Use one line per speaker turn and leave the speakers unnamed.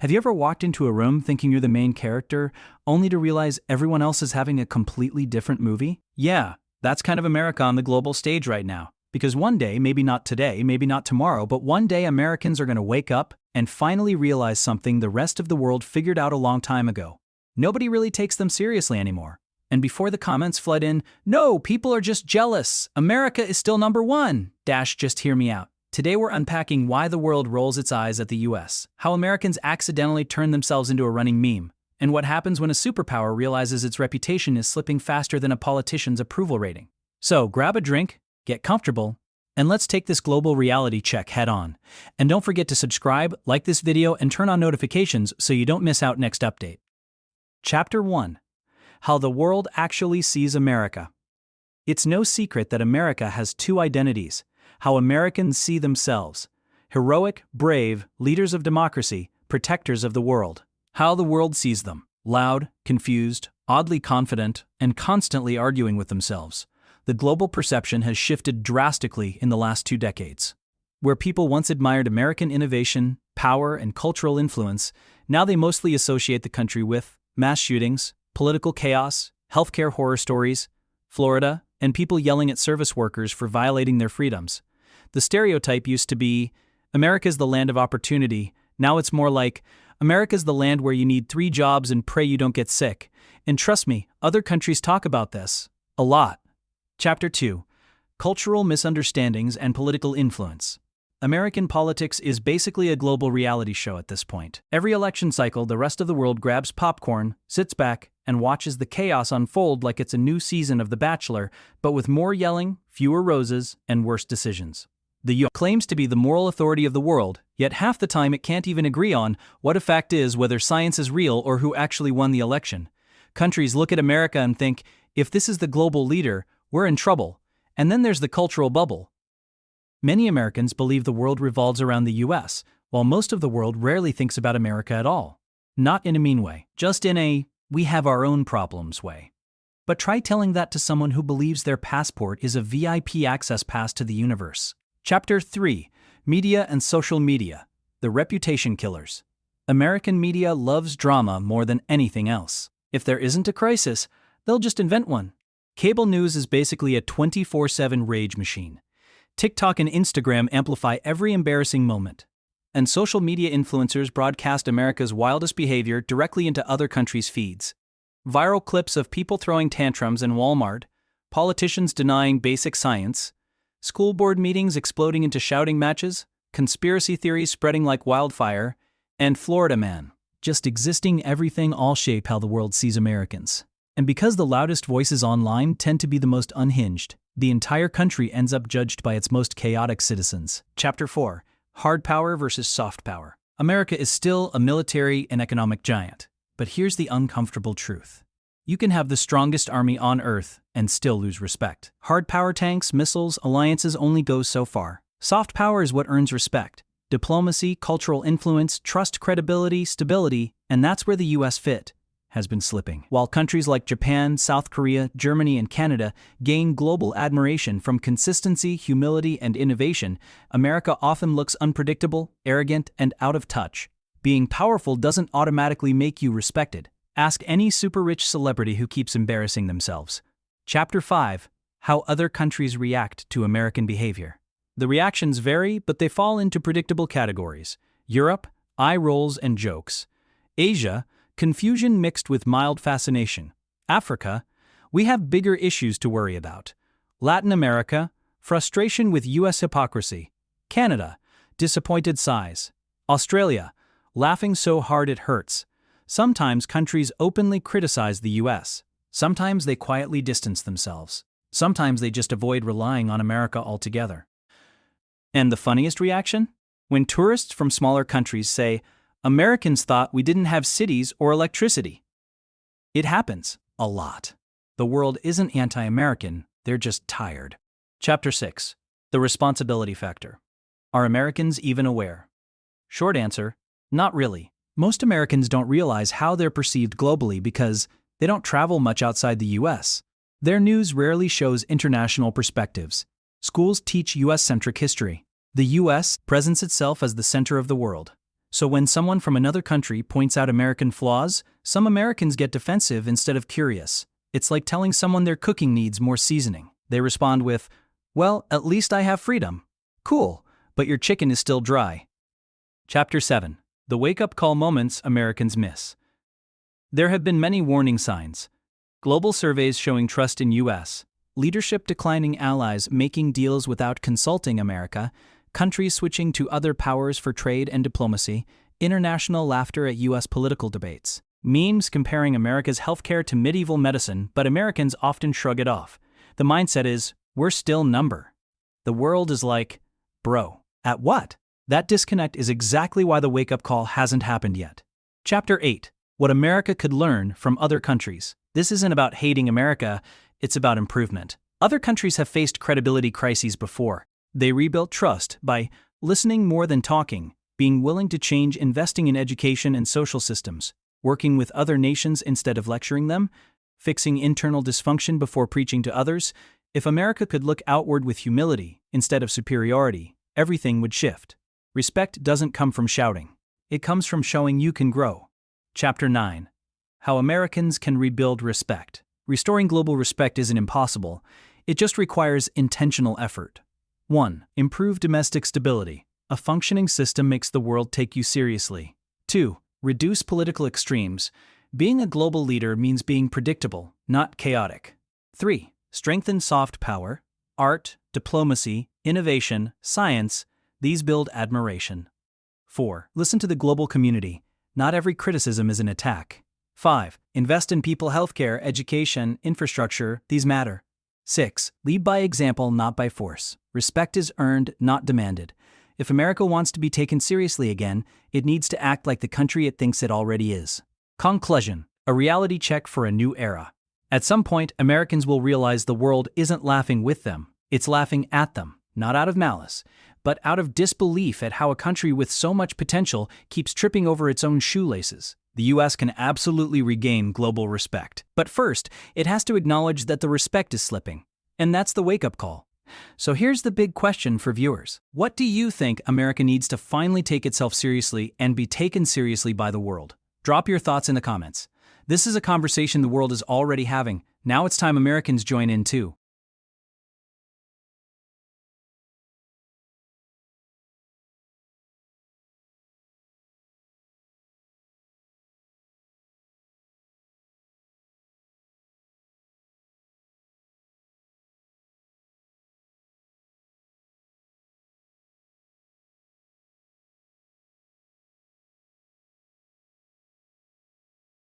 Have you ever walked into a room thinking you're the main character, only to realize everyone else is having a completely different movie? Yeah, that's kind of America on the global stage right now. Because one day, maybe not today, maybe not tomorrow, but one day Americans are going to wake up and finally realize something the rest of the world figured out a long time ago. Nobody really takes them seriously anymore. And before the comments flood in, "No, people are just jealous. America is still number one." Just hear me out. Today we're unpacking why the world rolls its eyes at the US, how Americans accidentally turn themselves into a running meme, and what happens when a superpower realizes its reputation is slipping faster than a politician's approval rating. So grab a drink, get comfortable, and let's take this global reality check head on. And don't forget to subscribe, like this video, and turn on notifications so you don't miss out next update. Chapter 1. How the world actually sees America. It's no secret that America has two identities: how Americans see themselves, heroic, brave, leaders of democracy, protectors of the world. How the world sees them, loud, confused, oddly confident, and constantly arguing with themselves. The global perception has shifted drastically in the last 2 decades. Where people once admired American innovation, power, and cultural influence, now they mostly associate the country with mass shootings, political chaos, healthcare horror stories, Florida, and people yelling at service workers for violating their freedoms. The stereotype used to be, America's the land of opportunity. Now it's more like, America's the land where you need 3 jobs and pray you don't get sick. And trust me, other countries talk about this. A lot. Chapter 2. Cultural Misunderstandings and Political Influence. American politics is basically a global reality show at this point. Every election cycle, the rest of the world grabs popcorn, sits back, and watches the chaos unfold like it's a new season of The Bachelor, but with more yelling, fewer roses, and worse decisions. The U.S. claims to be the moral authority of the world, yet half the time it can't even agree on what a fact is, whether science is real or who actually won the election. Countries look at America and think, if this is the global leader, we're in trouble. And then there's the cultural bubble. Many Americans believe the world revolves around the US, while most of the world rarely thinks about America at all. Not in a mean way, just in a we have our own problems way. But try telling that to someone who believes their passport is a VIP access pass to the universe. Chapter 3. Media and Social Media. The Reputation Killers. American media loves drama more than anything else. If there isn't a crisis, they'll just invent one. Cable news is basically a 24/7 rage machine. TikTok and Instagram amplify every embarrassing moment. And social media influencers broadcast America's wildest behavior directly into other countries' feeds. Viral clips of people throwing tantrums in Walmart, politicians denying basic science, school board meetings exploding into shouting matches, conspiracy theories spreading like wildfire, and Florida man just existing, everything all shape how the world sees Americans. And because the loudest voices online tend to be the most unhinged, the entire country ends up judged by its most chaotic citizens. Chapter 4. Hard power versus soft power. America is still a military and economic giant. But here's the uncomfortable truth. You can have the strongest army on Earth and still lose respect. Hard power, tanks, missiles, alliances only goes so far. Soft power is what earns respect. Diplomacy, cultural influence, trust, credibility, stability, and that's where the US fit. Has been slipping. While countries like Japan, South Korea, Germany, and Canada gain global admiration from consistency, humility, and innovation, America often looks unpredictable, arrogant, and out of touch. Being powerful doesn't automatically make you respected. Ask any super-rich celebrity who keeps embarrassing themselves. Chapter 5. How other countries react to American behavior. The reactions vary, but they fall into predictable categories. Europe, eye rolls and jokes. Asia, confusion mixed with mild fascination. Africa, we have bigger issues to worry about. Latin America, frustration with US hypocrisy. Canada, disappointed sighs. Australia, laughing so hard it hurts. Sometimes countries openly criticize the US. Sometimes they quietly distance themselves. Sometimes they just avoid relying on America altogether. And the funniest reaction? When tourists from smaller countries say, Americans thought we didn't have cities or electricity. It happens a lot. The world isn't anti-American, they're just tired. Chapter 6. The Responsibility Factor. Are Americans even aware? Short answer, not really. Most Americans don't realize how they're perceived globally because they don't travel much outside the US. Their news rarely shows international perspectives. Schools teach US-centric history. The US presents itself as the center of the world. So when someone from another country points out American flaws, some Americans get defensive instead of curious. It's like telling someone their cooking needs more seasoning. They respond with, "Well, at least I have freedom." Cool, but your chicken is still dry. Chapter 7. The Wake-Up Call Moments Americans Miss. There have been many warning signs. Global surveys showing trust in U.S., leadership declining allies making deals without consulting America, countries switching to other powers for trade and diplomacy, international laughter at U.S. political debates, memes comparing America's healthcare to medieval medicine, but Americans often shrug it off. The mindset is, we're still number. The world is like, bro, at what? That disconnect is exactly why the wake-up call hasn't happened yet. Chapter 8. What America could learn from other countries. This isn't about hating America, it's about improvement. Other countries have faced credibility crises before. They rebuilt trust by listening more than talking, being willing to change, investing in education and social systems, working with other nations instead of lecturing them, fixing internal dysfunction before preaching to others. If America could look outward with humility instead of superiority, everything would shift. Respect doesn't come from shouting. It comes from showing you can grow. Chapter 9. How Americans can rebuild respect. Restoring global respect isn't impossible. It just requires intentional effort. 1. Improve domestic stability. A functioning system makes the world take you seriously. 2. Reduce political extremes. Being a global leader means being predictable, not chaotic. 3. Strengthen soft power. Art, diplomacy, innovation, science. These build admiration. 4. Listen to the global community. Not every criticism is an attack. 5. Invest in people, healthcare, education, infrastructure. These matter. 6. Lead by example, not by force. Respect is earned, not demanded. If America wants to be taken seriously again, it needs to act like the country it thinks it already is. Conclusion. A reality check for a new era. At some point, Americans will realize the world isn't laughing with them. It's laughing at them, not out of malice, but out of disbelief at how a country with so much potential keeps tripping over its own shoelaces. The U.S. can absolutely regain global respect. But first, it has to acknowledge that the respect is slipping. And that's the wake-up call. So here's the big question for viewers. What do you think America needs to finally take itself seriously and be taken seriously by the world? Drop your thoughts in the comments. This is a conversation the world is already having. Now it's time Americans join in too.